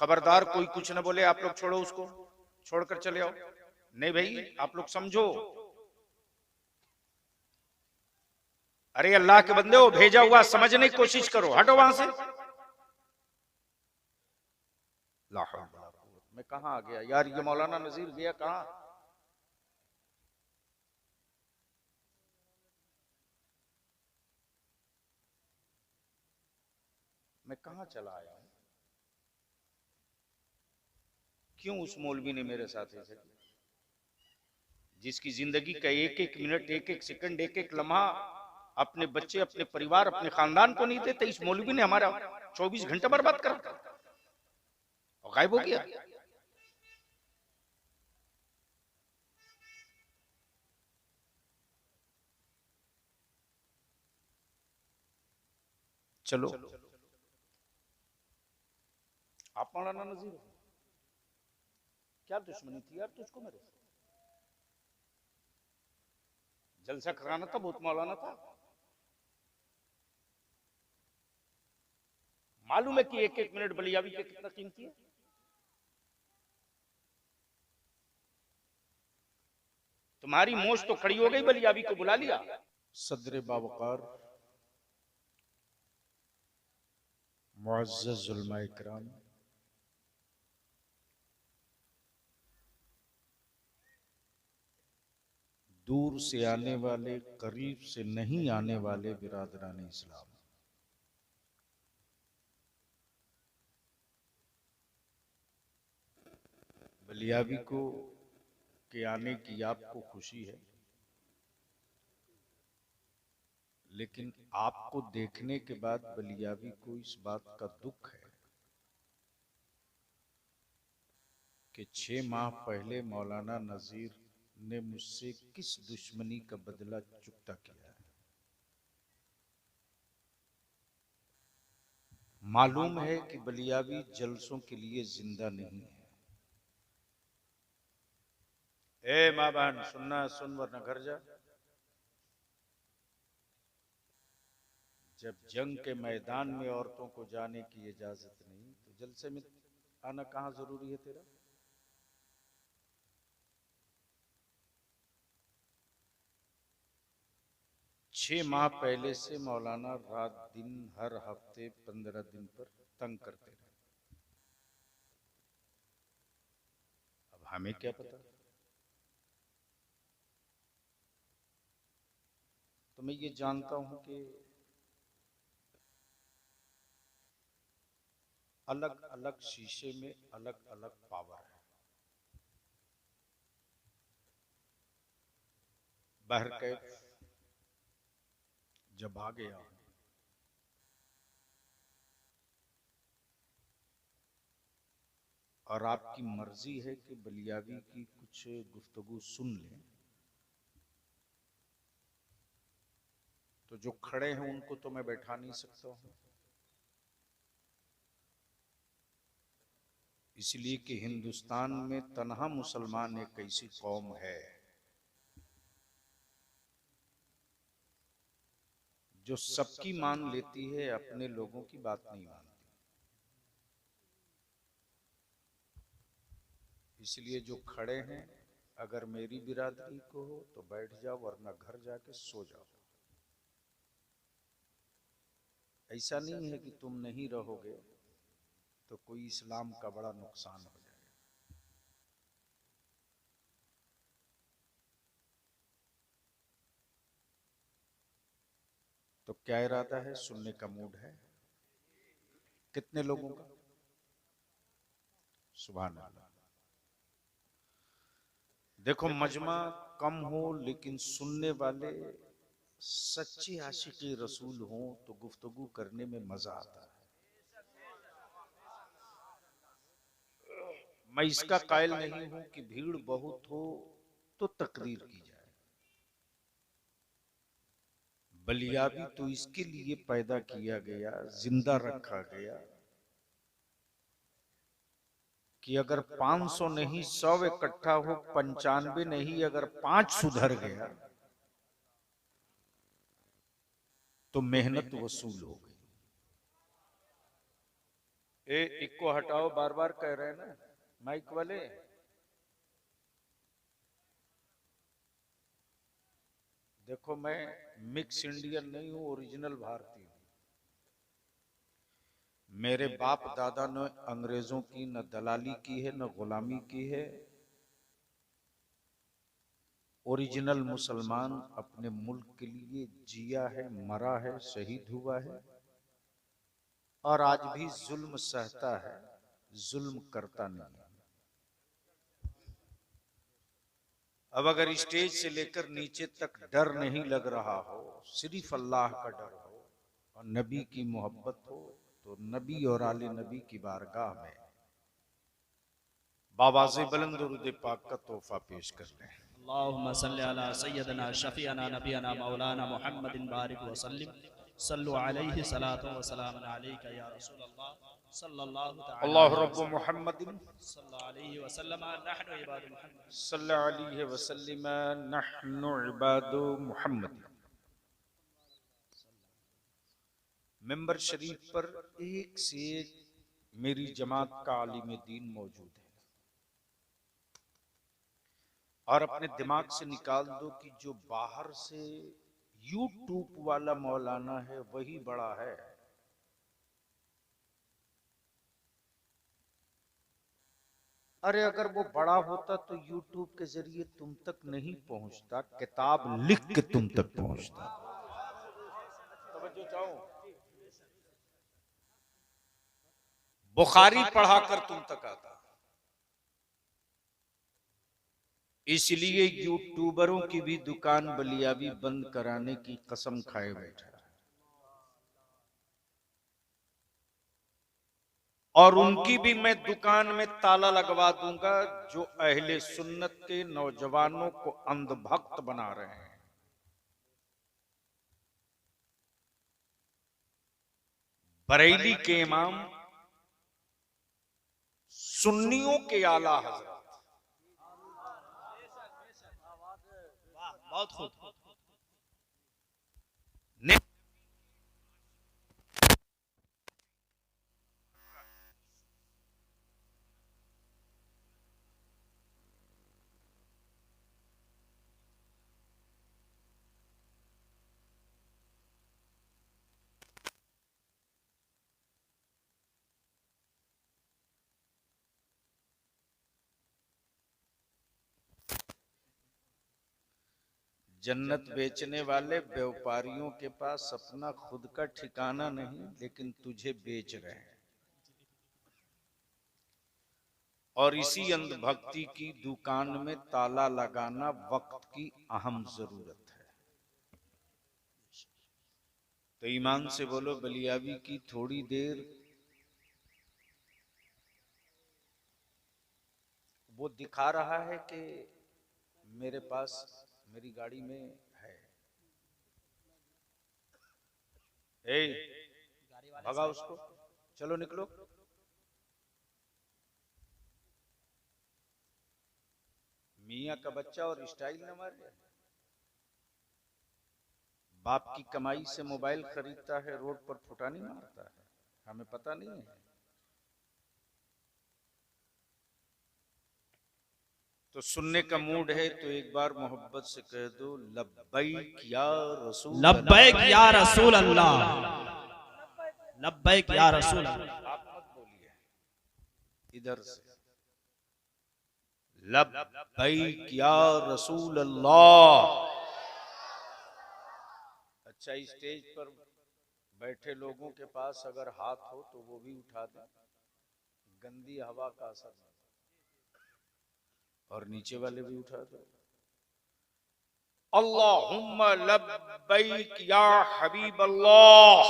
खबरदार कोई कुछ न बोले, आप लोग छोड़ो उसको, छोड़कर चले आओ। नहीं भाई, आप लोग समझो। अरे अल्लाह के बंदे हो, भेजा हुआ समझने की कोशिश करो, हटो वहां से। मैं कहां आ गया यार, ये मौलाना नजीर गया कहां? मैं कहां चला आया हूं? क्यों उस मौलवी ने मेरे साथ ऐसे किया? जिसकी जिंदगी का एक एक मिनट, एक एक सेकंड, एक एक लम्हा अपने बच्चे, अपने परिवार, अपने खानदान को नहीं देते, इस मौलवी ने हमारा 24 घंटे बर्बाद कर और गायब हो गया। चलो, आप मौलाना नजीर हो, क्या दुश्मनी थी यार तुझको मेरे से? जलसा कराना था, बहुत मौलाना था। मालूम है कि एक एक मिनट बलियाबी के कितना कीमती है। तुम्हारी मोश तो खड़ी हो गई, बलियाबी को बुला लिया। सदर बावकार मुअज़्ज़ज़ उलमा इकराम, दूर से आने वाले, करीब से नहीं आने वाले बिरादरान इस्लाम, बलियाबी को के आने की आपको खुशी है, लेकिन आपको देखने के बाद बलियाबी को इस बात का दुख है कि 6 माह पहले मौलाना नजीर ने मुझसे किस दुश्मनी का बदला चुकता किया है। मालूम है कि बलियाबी जलसों के लिए जिंदा नहीं है। ए माँ बहन, सुनना सुन वरना घर जा। जब जंग के मैदान में औरतों को जाने की इजाजत नहीं, तो जलसे में आना कहां जरूरी है तेरा? 6 माह पहले से मौलाना रात दिन हर हफ्ते 15 दिन पर तंग करते रहे। अब हमें क्या पता? तो मैं ये जानता हूं कि अलग अलग शीशे में अलग अलग पावर है। बहरकैफ जब आ गया हूं, और आपकी मर्जी है कि बलियाबी की कुछ गुफ्तगू सुन लें, तो जो खड़े हैं उनको तो मैं बैठा नहीं सकता हूं, इसलिए कि हिंदुस्तान में तन्हा मुसलमान एक ऐसी कौम है जो सबकी मान लेती है, अपने लोगों की बात नहीं मानती। इसलिए जो खड़े हैं, अगर मेरी बिरादरी को हो तो बैठ जाओ, वरना घर जाके सो जाओ। ऐसा नहीं है कि तुम नहीं रहोगे तो कोई इस्लाम का बड़ा नुकसान हो जाएगा। तो क्या इरादा है? सुनने का मूड है? कितने लोगों का? सुभान अल्लाह। देखो, मजमा कम हो लेकिन सुनने वाले सच्चे आशिकी रसूल हों तो गुफ्तगू करने में मजा आता है। मैं इसका कायल नहीं हूं कि भीड़ बहुत हो तो तकरीर की जाए। बलियाबी तो इसके लिए पैदा किया गया, जिंदा रखा गया कि अगर 500 नहीं 100 इकट्ठा हो, 95 नहीं अगर 5 सुधर गया तो मेहनत वसूल हो गई। इको हटाओ, बार बार कह रहे हैं ना माइक वाले। देखो मैं मिक्स इंडियन नहीं हूं, ओरिजिनल भारतीय हूं। मेरे बाप दादा ने अंग्रेजों की न दलाली की है न गुलामी की है। ओरिजिनल मुसलमान अपने मुल्क के लिए जिया है, मरा है, शहीद हुआ है और आज भी जुल्म सहता है, जुल्म करता नहीं। अब अगर स्टेज से लेकर नीचे तक डर नहीं लग रहा हो, सिर्फ अल्लाह का डर हो और नबी की मोहब्बत हो, तो नबी और आले नबी की बारगाह में बावाज़े बुलंद दुरूद पाक का तोहफा पेश कर लें। अल्लाहुम्मा सल्ली अला सय्यदना शफीअना नबियना मौलाना मुहम्मदिन बारिक व सल्लिम सल्लु अलैहि सलातो व सलाम अलैका या रसूल अल्लाह सल्लल्लाहु तआला अल्लाह अलैहि रब्बु मुहम्मदिन सल्लल्लाहु अलैहि वसल्लम नहनु इबादु मुहम्मद सल्लल्लाहु अलैहि वसल्लम नहनु इबादु मुहम्मद। मेंबर शरीफ पर एक से एक मेरी जमात का आलिम दीन मौजूद है और अपने दिमाग से निकाल दो कि जो बाहर से यूट्यूब वाला मौलाना है वही बड़ा है। अरे अगर वो बड़ा होता तो यूट्यूब के जरिए तुम तक नहीं पहुंचता, किताब लिख के तुम तक पहुंचता। तवज्जो चाहो, बुखारी पढ़ाकर तुम तक आता। इसलिए यूट्यूबरों की भी दुकान बलियाबी बंद कराने की कसम खाए बैठा और उनकी भी मैं दुकान में ताला लगवा दूंगा जो अहले सुन्नत के नौजवानों को अंधभक्त बना रहे हैं। बरेली के इमाम सुन्नियों के आला हजरत, बहुत खूब। जन्नत बेचने वाले व्यापारियों के पास अपना खुद का ठिकाना नहीं, लेकिन तुझे बेच रहे हैं। और इसी अंधभक्ति की दुकान में ताला लगाना वक्त की अहम जरूरत है। तो ईमान से बोलो, बलियाबी की थोड़ी देर वो दिखा रहा है कि मेरे पास मेरी गाड़ी में है। ए, भगा उसको, चलो निकलो। मियाँ का बच्चा और स्टाइल न मारे। बाप की कमाई से मोबाइल खरीदता है, रोड पर फुटानी मारता है, हमें पता नहीं है। तो सुनने का मूड है तो एक बार मोहब्बत से कह दो, लब्बैक या रसूल, लब्बैक या रसूल अल्लाह, लब्बैक या रसूल अल्लाह। आप मत बोलिए, इधर से लब्बैक या रसूल अल्लाह। अच्छा, स्टेज पर बैठे लोगों के पास अगर हाथ हो तो वो भी उठा दें, गंदी हवा का असर नहीं, और नीचे वाले भी उठा दो। अल्लाहुम्मा लब्बैक या हबीब अल्लाह।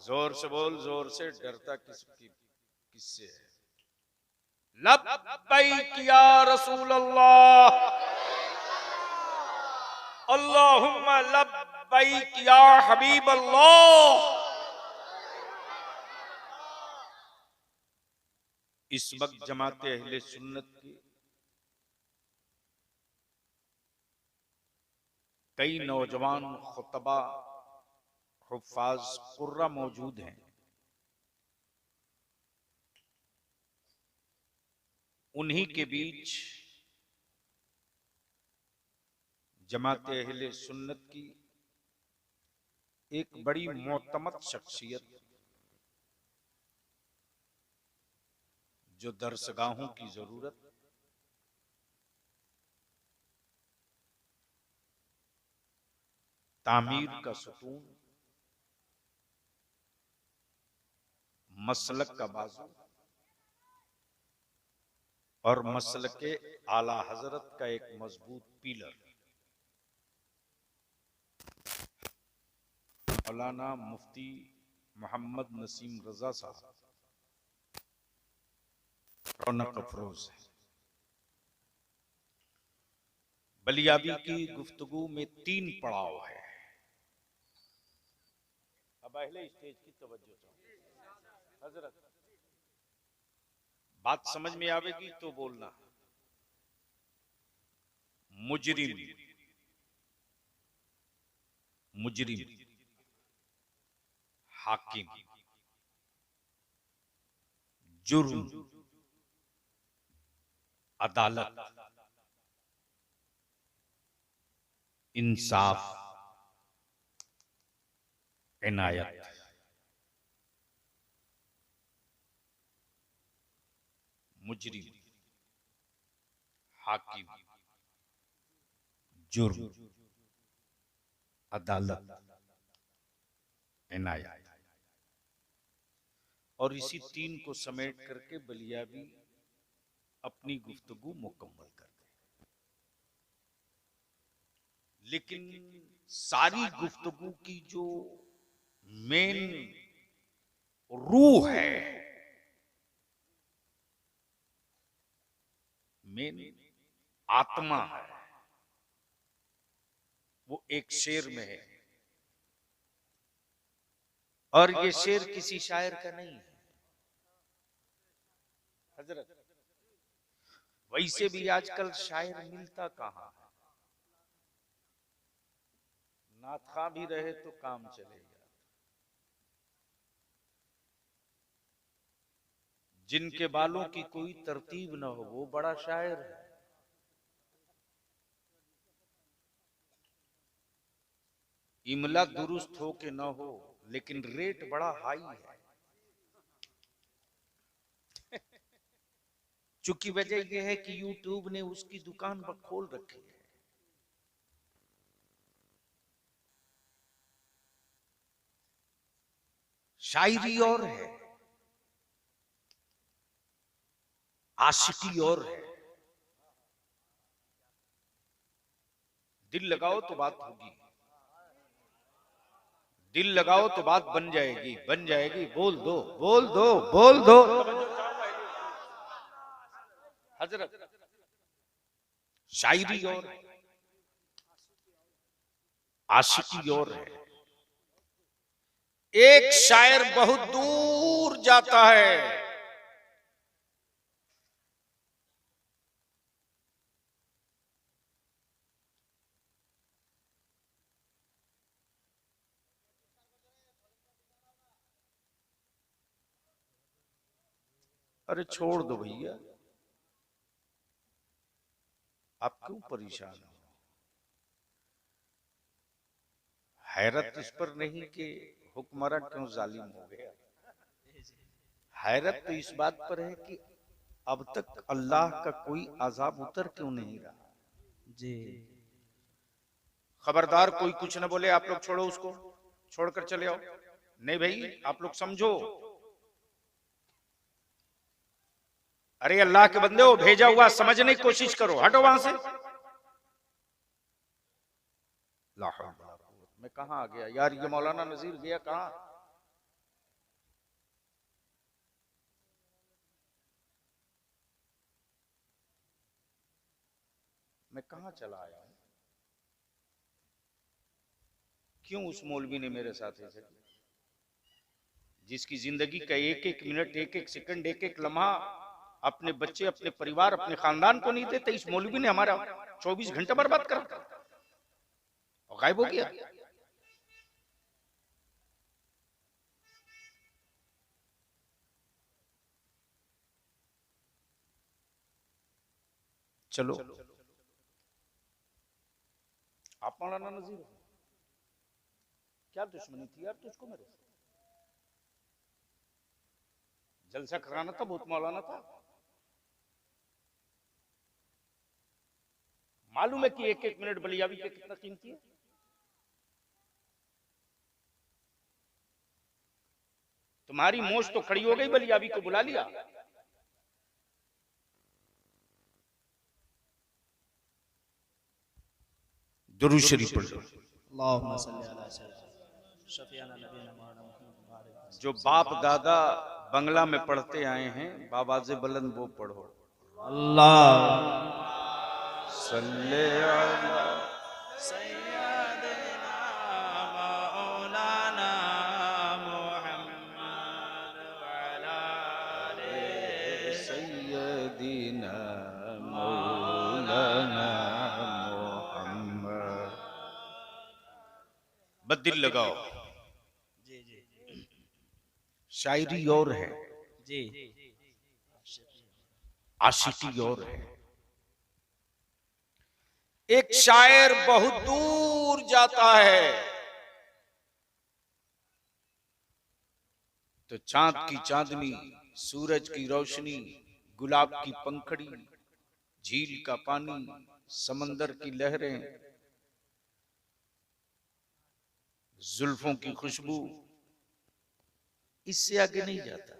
जोर से बोल, जोर से, डरता किससे है? लब्बैक या रसूल अल्लाह, अल्लाहुम्मा लब्बैक या हबीब अल्लाह। इस वक्त जमात अहले सुन्नत की कई नौजवान खुतबा, हुफ्फाज, कुर्रा मौजूद हैं। उन्हीं के बीच जमात अहले सुन्नत की एक बड़ी मोतमद शख्सियत जो दरसगाहों की जरूरत, तामीर का सुकून, मसलक का बाजू और मसलक के आला हजरत का एक मजबूत पिलर मौलाना मुफ्ती मोहम्मद नसीम रजा साहब रौनक अफरोज है। बलियाबी की गुफ्तगू में 3 पड़ाव है। अब पहले स्टेज की तवज्जो चाहूं हजरत, बात समझ में आवेगी तो बोलना। मुजरिम, मुजरिम, हाकिम, जुर्म, अदालत, इंसाफ, इनायत। मुजरिम, हाकिम, जुर्म, अदालत, इनायत। और इसी 3 को समेट करके बलियाबी अपनी गुफ्तगू मुकम्मल कर दे। लेकिन सारी गुफ्तगू की जो मेन रूह है, मेन आत्मा है, वो एक शेर में है। और ये शेर किसी शायर का नहीं है हजरत। वैसे भी आजकल शायर मिलता कहां है। नाथखा भी रहे तो काम चलेगा। जिनके बालों की कोई तरतीब न हो वो बड़ा शायर है। इमला दुरुस्त हो के न हो लेकिन रेट बड़ा हाई है। चूंकि वजह यह है कि यूट्यूब ने उसकी दुकान पर खोल रखी है। शायरी और है, आशिकी और है। दिल लगाओ तो बात होगी, दिल लगाओ तो बात बन जाएगी, बन जाएगी। बोल दो, बोल दो, बोल दो हजरत। शायरी और है, आशिकी और है। एक शायर बहुत दूर जाता है, अरे छोड़ दो भैया, आप क्यों परेशान हो। हैरत इस पर नहीं कि हुक्मरान क्यों जालिम हो गया, हैरत तो इस बात पर है कि अब तक अल्लाह का कोई अजाब उतर क्यों नहीं रहा। जी खबरदार कोई कुछ न बोले, आप लोग छोड़ो, उसको छोड़कर चले आओ। नहीं भाई, आप लोग समझो। अरे अल्लाह के बंदे हो, भेजा हुआ समझने की कोशिश करो, हटो वहां से। मैं कहां आ गया यार, ये मौलाना नजीर गया कहां। मैं कहां चला आया हूं। क्यों उस मौलवी ने मेरे साथ ऐसे किया, जिसकी जिंदगी का एक एक मिनट, एक एक सेकंड, एक एक लम्हा अपने बच्चे, अपने परिवार, अपने खानदान को नहीं देते। इस मौलवी ने हमारा 24 घंटा बर्बाद कर और गायब हो गया। चलो आप मौलाना नजीर हो, क्या दुश्मनी थी यार तुझको मेरे से? जलसा कराना था, बहुत मौलाना था। मालूम है कि एक एक मिनट बलियाबी के कितना कीमती है। तुम्हारी मोश तो खड़ी हो गई, बलियाबी को बुला लिया। दुरूद शरीफ पढ़ लो। अल्लाहुम्मा सल्ली अला सय्यिदना शफीअना नबीना मौलाना मुहम्मद बारिक। जो बाप दादा बंगला में पढ़ते आए हैं, बाबाज़े बुलंद वो पढ़ो। अल्लाह सल्ले अला सय्यिदना मौलाना मुहम्मद वअला आलिहि सय्यदिना मौलाना मुहम्मद। बदिल लगाओ। जी जी शायरी और है, जी आशिकी और है। एक शायर बहुत दूर जाता है तो चांद की चांदनी, सूरज की रोशनी, गुलाब की पंखड़ी, झील का पानी, समंदर की लहरें, जुल्फों की खुशबू, इससे आगे नहीं जाता।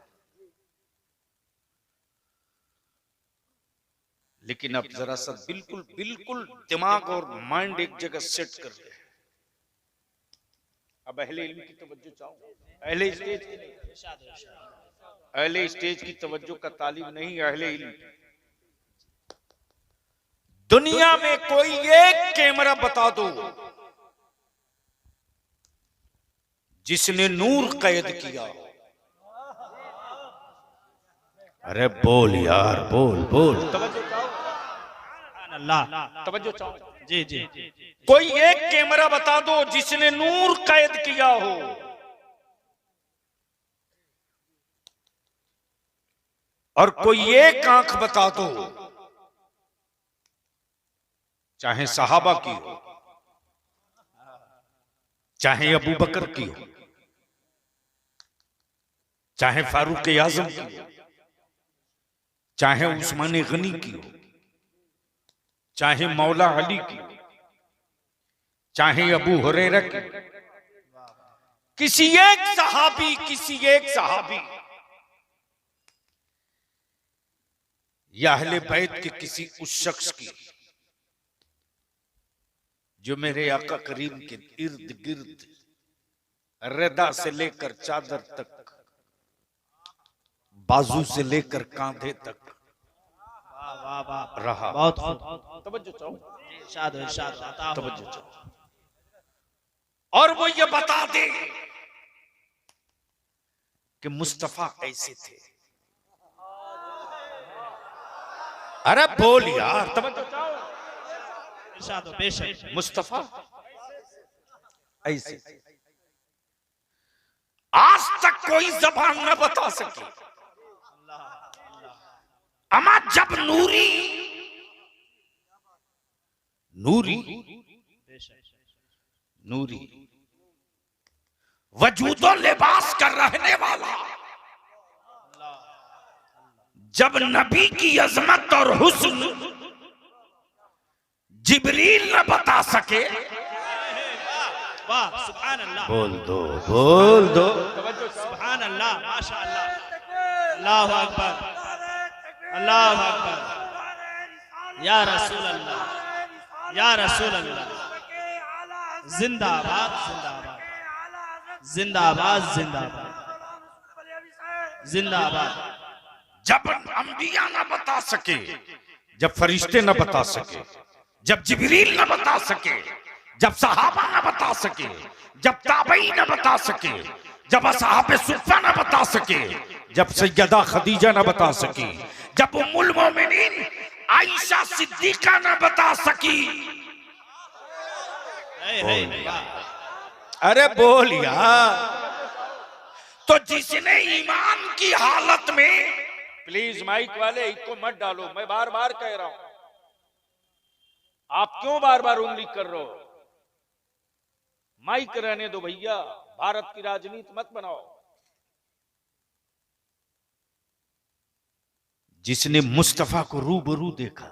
लेकिन अब जरा सा बिल्कुल बिल्कुल दिमाग और माइंड एक जगह सेट कर ले। अब अहले इल्म की तवज्जो चाहो, अहले स्टेज की नहीं, अहले स्टेज की तवज्जो का तालिब नहीं, अहले इल्म। दुनिया में कोई एक कैमरा बता दो जिसने नूर कैद किया। अरे बोल यार, बोल बोल, तवज्जो चाहो, अल्लाह तवज्जो चाहो। जी जी कोई एक कैमरा बता दो जिसने नूर कैद किया हो। और कोई एक आंख बता दो, चाहे सहाबा की हो, चाहे अबू बकर की हो, चाहे फारूक आजम की हो, चाहे उस्मान गनी की हो, चाहे मौला अली की, चाहे अबू हुरैरा की, किसी एक सहाबी या अहले बैत के किसी उस शख्स की जो मेरे आका करीम के इर्द गिर्द रदा से लेकर चादर तक, बाजू से लेकर कांधे तक वाह वाह रहा। बहुत खूब। तवज्जो चाहो, इरशाद इरशाद अता तवज्जो चाहो। और वो ये बता दे कि मुस्तफा ऐसे थे। अरे बोल यार, तवज्जो चाहो। इरशाद बेशक मुस्तफा ऐसे, आज तक कोई जबान न बता सके। अमा जब नूरी वजूदो लिबास का रहने वाला, जब नबी की अजमत और हुस्न जिब्रील न बता सके। वाह सुभान अल्लाह, बोल दो सुभान अल्लाह, माशाअल्लाह, अल्लाहु अकबर, अल्लाहु अकबर, या रसूल अल्लाह, या रसूल अल्लाह, जिंदाबाद जिंदाबाद जिंदाबाद जिंदाबाद जिंदाबाद। जब अंबिया न बता सके, जब फरिश्ते न बता सके, जब जिब्रील न बता सके, जब सहाबा न बता सके, जब ताबई न बता सके, जब असहाबे सुफ़ा न बता सके, जब सैयदा खदीजा न बता सकी, जब उम्मुल मोमिनीन आयशा सिद्दीका न बता सकी। अरे बोल यार, तो जिसने ईमान की हालत में, प्लीज माइक वाले इसको मत डालो, मैं बार बार कह रहा हूं, आप क्यों बार बार उंगली कर रहे हो? माइक रहने दो भैया, भारत की राजनीति मत बनाओ। जिसने मुस्तफा को रूबरू देखा,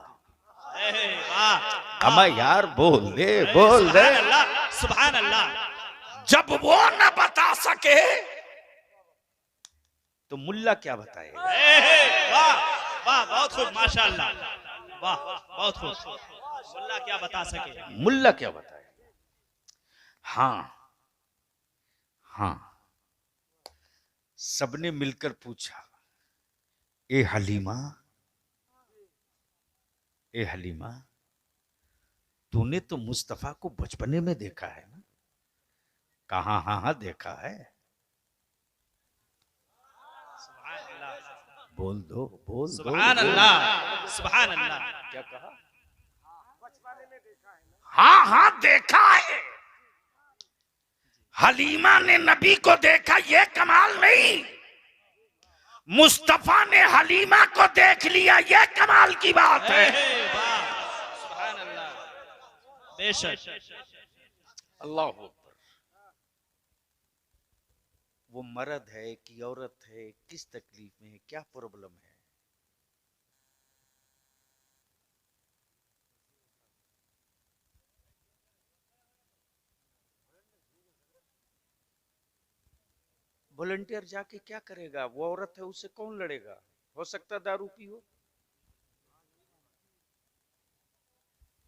वाह अमा यार बोल दे, बोल दे। सुभान अल्लाह, सुभान अल्लाह। जब वो न बता सके तो मुल्ला क्या बताए? वाह वाह, बहुत खूब, माशाअल्लाह, वाह बहुत खूब। मुल्ला क्या बता सके? मुल्ला क्या बताए? हाँ हाँ, सबने मिलकर पूछा, ए हलीमा, ए हलीमा, तूने तो मुस्तफा को बचपने में देखा है ना? कहा हाँ हाँ देखा है। बोल दो, बोल दो। सुभान अल्लाह, सुभान अल्लाह। क्या कहा? हाँ हाँ देखा है। हलीमा ने नबी को देखा, ये कमाल नहीं, मुस्तफा ने हलीमा को देख लिया, ये कमाल की बात है। वाह सुभान अल्लाह, बेशक। अल्लाह अकबर। वो मर्द है कि औरत है, किस तकलीफ में है, क्या प्रॉब्लम है? वॉलंटियर जाके क्या करेगा? वो औरत है, उससे कौन लड़ेगा? हो सकता दारू पी हो।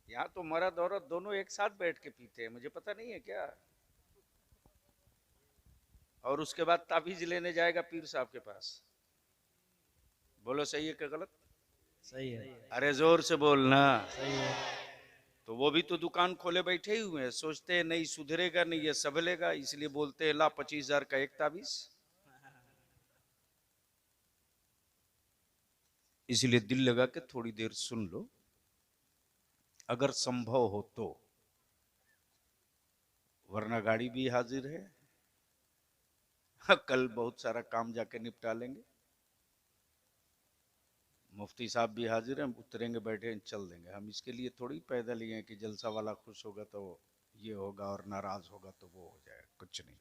यहाँ तो मर्द औरत दोनों एक साथ बैठ के पीते हैं, मुझे पता नहीं है क्या? और उसके बाद ताबीज लेने जाएगा पीर साहब के पास। बोलो सही है कि गलत? सही है, अरे जोर से बोलना। सही है। तो वो भी तो दुकान खोले बैठे ही हुए हैं, सोचते हैं नहीं सुधरेगा, नहीं ये संभलेगा, इसलिए बोलते हैं ला 25,000 का एक ताबीज। इसलिए दिल लगा के थोड़ी देर सुन लो, अगर संभव हो तो, वरना गाड़ी भी हाजिर है। कल बहुत सारा काम जाके निपटा लेंगे। मुफ्ती साहब भी हाजिर हैं, उतरेंगे, बैठे चल देंगे। हम इसके लिए थोड़ी पैदल ही हैं कि जलसा वाला खुश होगा तो ये होगा और नाराज होगा तो वो हो जाएगा, कुछ नहीं।